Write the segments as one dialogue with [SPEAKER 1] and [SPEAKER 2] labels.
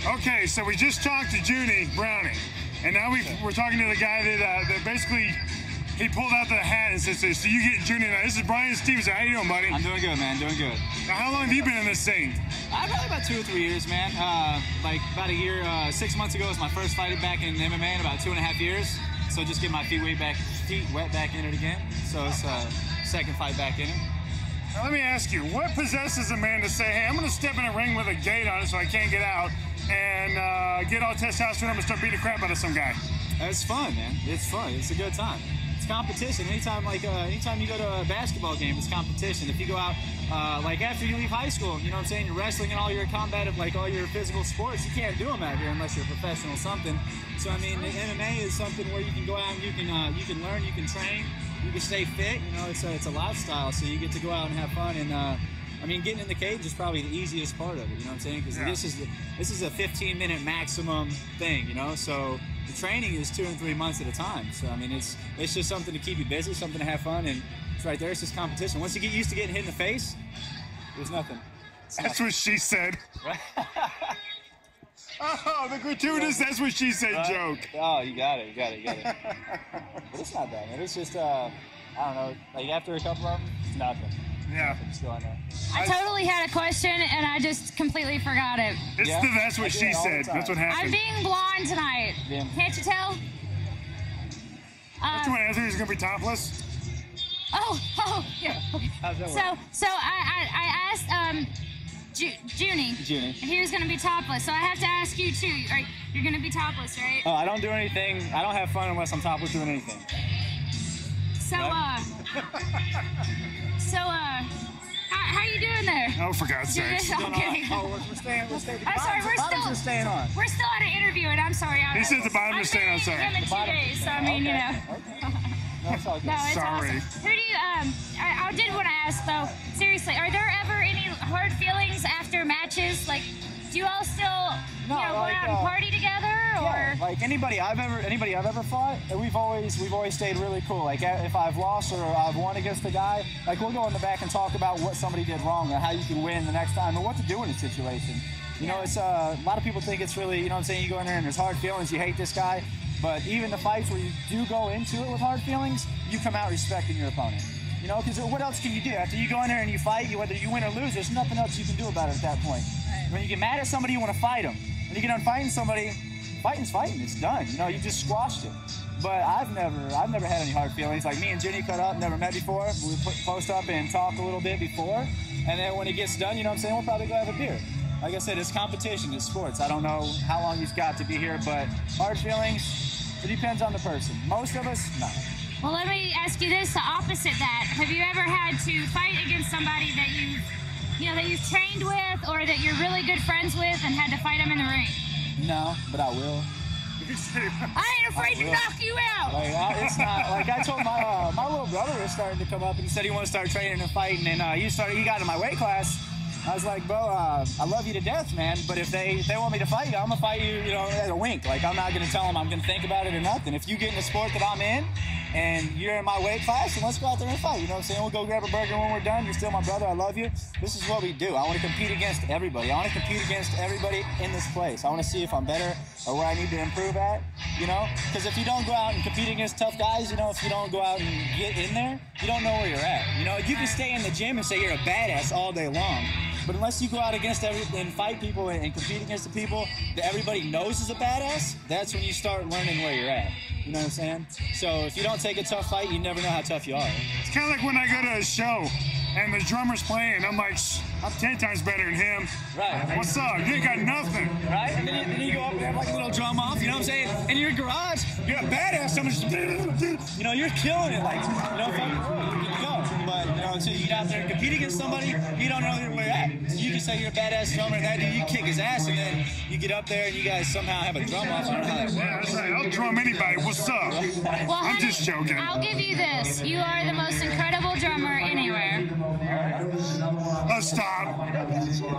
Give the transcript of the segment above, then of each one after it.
[SPEAKER 1] Okay, so we just talked to Junie Browning, and now we're talking to the guy that basically he pulled out the hat and said, "So you get Junie." This is Brian Stevenson. How you doing, buddy?
[SPEAKER 2] I'm doing good, man. Doing good.
[SPEAKER 1] Now, how long have you been in this scene?
[SPEAKER 2] Probably about 2 or 3 years, man. Like about a year, 6 months ago was my first fight back in MMA in about 2.5 years. So just get my feet wet back in it again. So it's second fight back in it.
[SPEAKER 1] Now, let me ask you, what possesses a man to say, "Hey, I'm going to step in a ring with a gate on it so I can't get out," and get all testosterone and start beating the crap out of some guy?
[SPEAKER 2] It's fun, man. It's fun. It's a good time. It's competition. Anytime you go to a basketball game, it's competition. If you go out, like after you leave high school, you know what I'm saying, you're wrestling and all your combative, like all your physical sports, you can't do them out here unless you're a professional or something. So I mean, the MMA is something where you can go out and you can learn, you can train, you can stay fit. You know, it's a lifestyle. So you get to go out and have fun. And I mean, getting in the cage is probably the easiest part of it. You know what I'm saying? Because this is a 15-minute maximum thing. You know, so the training is 2 and 3 months at a time. So I mean, it's just something to keep you busy, something to have fun, and it's right there. It's just competition. Once you get used to getting hit in the face, there's nothing.
[SPEAKER 1] That's what she said. Oh, the gratuitous "that's what she said" joke.
[SPEAKER 2] Oh, you got it. But it's not bad, man. It's just, I don't know, like after a couple of them, it's nothing.
[SPEAKER 1] Yeah.
[SPEAKER 2] Nothing. Still in there.
[SPEAKER 3] I totally had a question, and I just completely forgot it.
[SPEAKER 1] It's the "that's what she said." That's what happened.
[SPEAKER 3] I'm being blonde tonight.
[SPEAKER 2] Yeah.
[SPEAKER 3] Can't you tell?
[SPEAKER 1] Which one answer is going to be topless?
[SPEAKER 3] Oh, yeah.
[SPEAKER 2] How's that work?
[SPEAKER 3] So I asked Junie.
[SPEAKER 2] Junie.
[SPEAKER 3] And he was going to be topless, so I have to ask you too. Right? You're going to be topless, right?
[SPEAKER 2] Oh, I don't do anything. I don't have fun unless I'm topless doing anything.
[SPEAKER 3] So, how you doing there?
[SPEAKER 1] Oh, for God's sakes.
[SPEAKER 3] I'm kidding.
[SPEAKER 2] We're staying.
[SPEAKER 3] I'm sorry,
[SPEAKER 2] We're staying on.
[SPEAKER 3] We're still at an interview, and I'm sorry.
[SPEAKER 1] He says the bottom is staying on, sorry.
[SPEAKER 3] I'm in 2 days, so I mean, you know.
[SPEAKER 2] No, it's all good.
[SPEAKER 3] No, it's
[SPEAKER 1] Sorry.
[SPEAKER 3] awesome. Who do you, I did want to ask though, seriously, are there ever any hard feelings after matches? Like, do you all still, go out and party together, or?
[SPEAKER 2] Yeah, like anybody I've ever fought, we've always stayed really cool. Like if I've lost or I've won against a guy, like we'll go in the back and talk about what somebody did wrong or how you can win the next time or what to do in a situation. You know, it's a lot of people think it's really, you know what I'm saying, you go in there and there's hard feelings, you hate this guy. But even the fights where you do go into it with hard feelings, you come out respecting your opponent. You know, because what else can you do? After you go in there and you fight, whether you win or lose, there's nothing else you can do about it at that point. When you get mad at somebody, you want to fight them. When you get done fighting somebody, fighting's fighting. It's done. You know, you just squashed it. But I've never had any hard feelings. Like me and Junie cut up, never met before. We post up and talk a little bit before. And then when it gets done, you know what I'm saying, we'll probably go have a beer. Like I said, it's competition, it's sports. I don't know how long you've got to be here, but hard feelings, it depends on the person. Most of us, no.
[SPEAKER 3] Well, let me ask you this, the opposite that. Have you ever had to fight against somebody that you've trained with or that you're really good friends with and had to fight them in the ring?
[SPEAKER 2] No, but I will.
[SPEAKER 3] I ain't afraid to knock you out.
[SPEAKER 2] Like, it's not, like I told my little brother was starting to come up and he said he wanted to start training and fighting, and he got in my weight class. I was like, bro, I love you to death, man, but if they want me to fight you, I'm going to fight you, you know, at a wink. Like, I'm not going to tell them I'm going to think about it or nothing. If you get in the sport that I'm in and you're in my weight class, then let's go out there and fight. You know what I'm saying? We'll go grab a burger when we're done. You're still my brother. I love you. This is what we do. I want to compete against everybody. I want to compete against everybody in this place. I want to see if I'm better or where I need to improve at, you know? Because if you don't go out and compete against tough guys, you know, if you don't go out and get in there, you don't know where you're at. You know, you can stay in the gym and say you're a badass all day long. But unless you go out against and fight people and compete against the people that everybody knows is a badass, that's when you start learning where you're at. You know what I'm saying? So if you don't take a tough fight, you never know how tough you are.
[SPEAKER 1] It's kind of like when I go to a show and the drummer's playing, I'm like, I'm 10 times better than him.
[SPEAKER 2] Right.
[SPEAKER 1] What's up? You ain't got nothing.
[SPEAKER 2] Right? And then you go up and have like a little drum off, you know what I'm saying? In your garage, you're a badass. Someone's just, you know, you're killing it. Like, you know, you're good to go. But, you know, until you get out there and compete against somebody, you don't know where you're at. So you can say you're a badass drummer and that dude, you kick his ass, and then you get up there and you guys somehow have a drum off. You know how that works.
[SPEAKER 1] Yeah, that's right. I'll drum anybody. What's up?
[SPEAKER 3] Well,
[SPEAKER 1] I'm just joking.
[SPEAKER 3] I'll give you this. You are the most incredible drummer anywhere.
[SPEAKER 1] Oh, stop.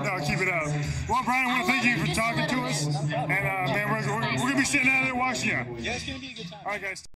[SPEAKER 1] No, keep it up. Well, Brian, I want to thank you for talking to us. And, man, we're going to be sitting out there watching you.
[SPEAKER 2] Yeah, it's going to be a good time.
[SPEAKER 1] All right, guys.